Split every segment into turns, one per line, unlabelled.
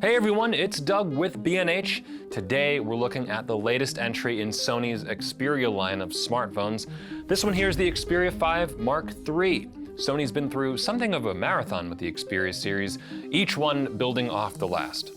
Hey everyone, it's Doug with B&H. Today we're looking at the latest entry in Sony's XPERIA line of smartphones. This one here is the Xperia 5 Mark III. Sony's been through something of a marathon with the Xperia series, each one building off the last.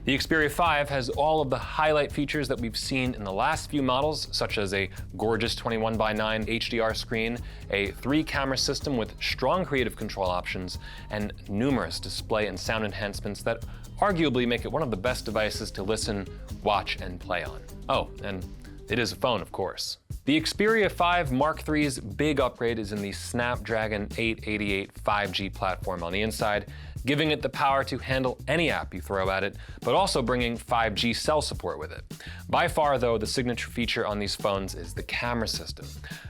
The Xperia 5 has all of the highlight features that we've seen in the last few models, such as a gorgeous 21:9 HDR screen, a 3-camera system with strong creative control options, and numerous display and sound enhancements that arguably make it one of the best devices to listen, watch, and play on. Oh, and it is a phone, of course. The Xperia 5 Mark III's big upgrade is in the Snapdragon 888 5G platform on the inside, giving it the power to handle any app you throw at it, but also bringing 5G cell support with it. By far, though, the signature feature on these phones is the camera system.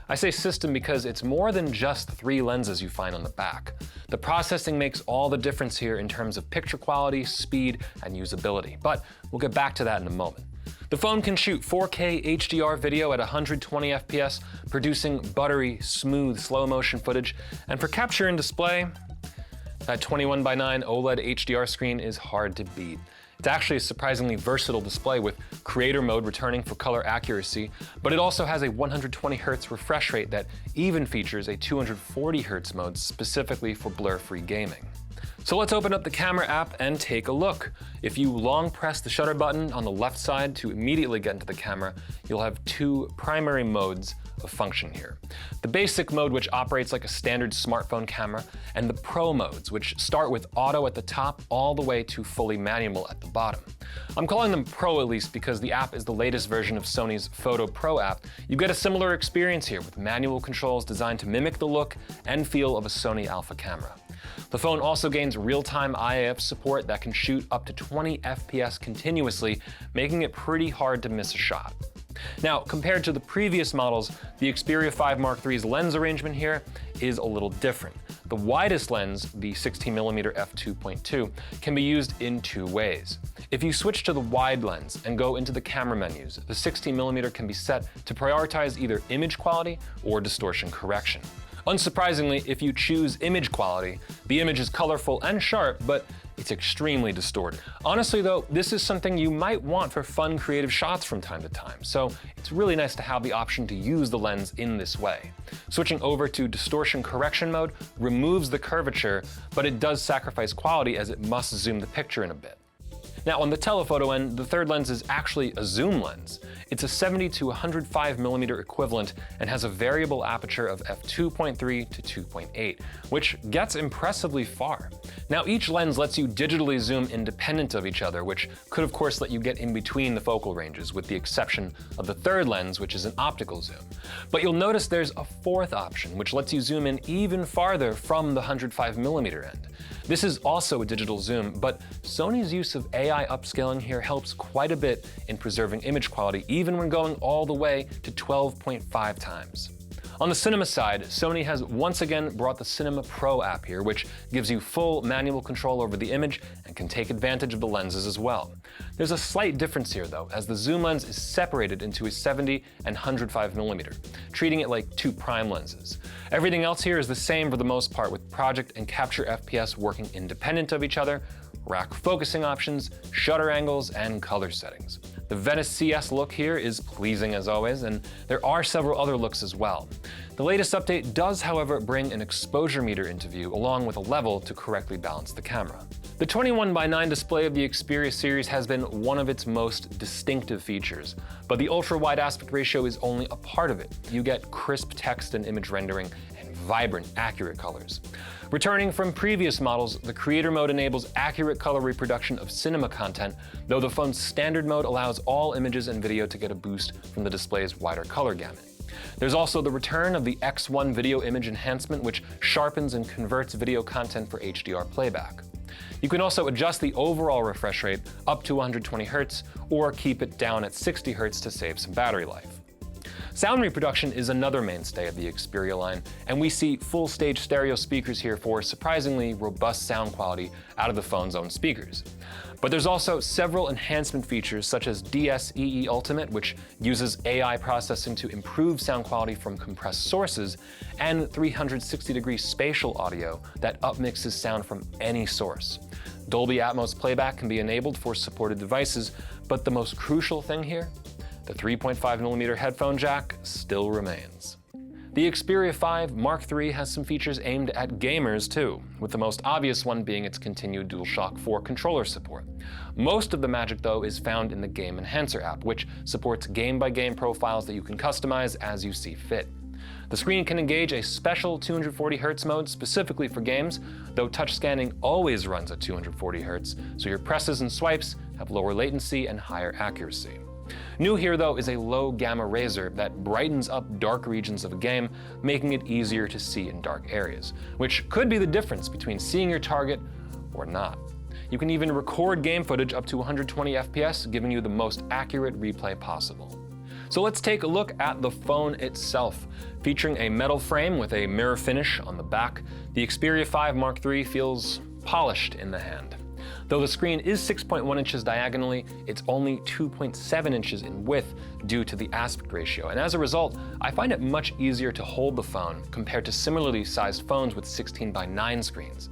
I say system because it's more than just the 3 lenses you find on the back. The processing makes all the difference here in terms of picture quality, speed, and usability, but we'll get back to that in a moment. The phone can shoot 4K HDR video at 120 FPS, producing buttery, smooth, slow-motion footage, and for capture and display, that 21:9 OLED HDR screen is hard to beat. It's actually a surprisingly versatile display with creator mode returning for color accuracy, but it also has a 120Hz refresh rate that even features a 240Hz mode specifically for blur-free gaming. So let's open up the camera app and take a look. If you long press the shutter button on the left side to immediately get into the camera, you'll have 2 primary modes of function here. The basic mode, which operates like a standard smartphone camera, and the pro modes, which start with auto at the top all the way to fully manual at the bottom. I'm calling them pro at least because the app is the latest version of Sony's Photo Pro app. You get a similar experience here with manual controls designed to mimic the look and feel of a Sony Alpha camera. The phone also gains real-time IAF support that can shoot up to 20 FPS continuously, making it pretty hard to miss a shot. Now, compared to the previous models, the Xperia 5 Mark III's lens arrangement here is a little different. The widest lens, the 16mm f2.2, can be used in 2 ways. If you switch to the wide lens and go into the camera menus, the 16mm can be set to prioritize either image quality or distortion correction. Unsurprisingly, if you choose image quality, the image is colorful and sharp, but it's extremely distorted. Honestly though, this is something you might want for fun, creative shots from time to time, so it's really nice to have the option to use the lens in this way. Switching over to distortion correction mode removes the curvature, but it does sacrifice quality as it must zoom the picture in a bit. Now, on the telephoto end, the third lens is actually a zoom lens. It's a 70 to 105mm equivalent and has a variable aperture of f2.3 to 2.8, which gets impressively far. Now, each lens lets you digitally zoom independent of each other, which could of course let you get in between the focal ranges, with the exception of the third lens, which is an optical zoom. But you'll notice there's a 4th option, which lets you zoom in even farther from the 105mm end. This is also a digital zoom, but Sony's use of AI upscaling here helps quite a bit in preserving image quality, even when going all the way to 12.5 times. On the cinema side, Sony has once again brought the Cinema Pro app here, which gives you full manual control over the image and can take advantage of the lenses as well. There's a slight difference here though, as the zoom lens is separated into a 70 and 105mm, treating it like 2 prime lenses. Everything else here is the same for the most part, with project and capture FPS working independent of each other, rack focusing options, shutter angles, and color settings. The Venice CS look here is pleasing as always, and there are several other looks as well. The latest update does, however, bring an exposure meter into view, along with a level to correctly balance the camera. The 21:9 display of the Xperia series has been one of its most distinctive features, but the ultra-wide aspect ratio is only a part of it. You get crisp text and image rendering and vibrant, accurate colors. Returning from previous models, the Creator mode enables accurate color reproduction of cinema content, though the phone's standard mode allows all images and video to get a boost from the display's wider color gamut. There's also the return of the X1 video image enhancement, which sharpens and converts video content for HDR playback. You can also adjust the overall refresh rate up to 120Hz or keep it down at 60Hz to save some battery life. Sound reproduction is another mainstay of the Xperia line, and we see full-stage stereo speakers here for surprisingly robust sound quality out of the phone's own speakers. But there's also several enhancement features such as DSEE Ultimate, which uses AI processing to improve sound quality from compressed sources, and 360-degree spatial audio that upmixes sound from any source. Dolby Atmos playback can be enabled for supported devices, but the most crucial thing here, the 3.5mm headphone jack still remains. The Xperia 5 Mark III has some features aimed at gamers too, with the most obvious one being its continued DualShock 4 controller support. Most of the magic though is found in the Game Enhancer app, which supports game-by-game profiles that you can customize as you see fit. The screen can engage a special 240Hz mode specifically for games, though touch scanning always runs at 240Hz, so your presses and swipes have lower latency and higher accuracy. New here though is a low gamma razor that brightens up dark regions of a game, making it easier to see in dark areas, which could be the difference between seeing your target or not. You can even record game footage up to 120 FPS, giving you the most accurate replay possible. So let's take a look at the phone itself. Featuring a metal frame with a mirror finish on the back, the Xperia 5 Mark III feels polished in the hand. Though the screen is 6.1 inches diagonally, it's only 2.7 inches in width due to the aspect ratio, and as a result, I find it much easier to hold the phone compared to similarly sized phones with 16:9 screens.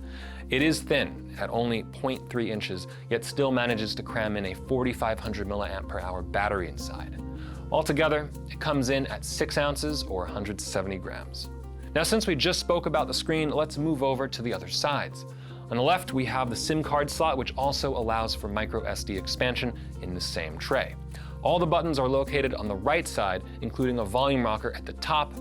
It is thin at only 0.3 inches, yet still manages to cram in a 4,500 mAh battery inside. Altogether, it comes in at 6 ounces or 170 grams. Now, since we just spoke about the screen, let's move over to the other sides. On the left, we have the SIM card slot, which also allows for micro SD expansion in the same tray. All the buttons are located on the right side, including a volume rocker at the top,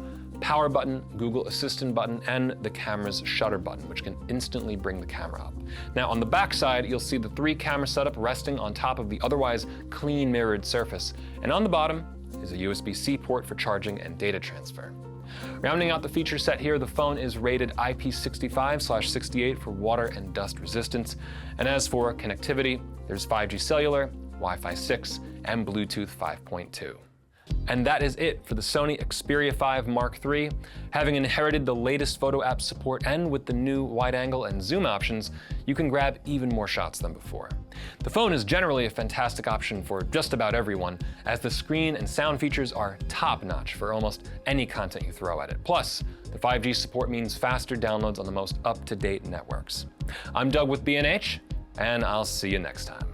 power button, Google Assistant button, and the camera's shutter button, which can instantly bring the camera up. Now, on the back side, you'll see the 3-camera setup resting on top of the otherwise clean mirrored surface, and on the bottom is a USB-C port for charging and data transfer. Rounding out the feature set here, the phone is rated IP65/68 for water and dust resistance. And as for connectivity, there's 5G cellular, Wi-Fi 6, and Bluetooth 5.2. And that is it for the Sony Xperia 5 Mark III. Having inherited the latest photo app support and with the new wide angle and zoom options, you can grab even more shots than before. The phone is generally a fantastic option for just about everyone, as the screen and sound features are top-notch for almost any content you throw at it. Plus, the 5G support means faster downloads on the most up-to-date networks. I'm Doug with B&H, and I'll see you next time.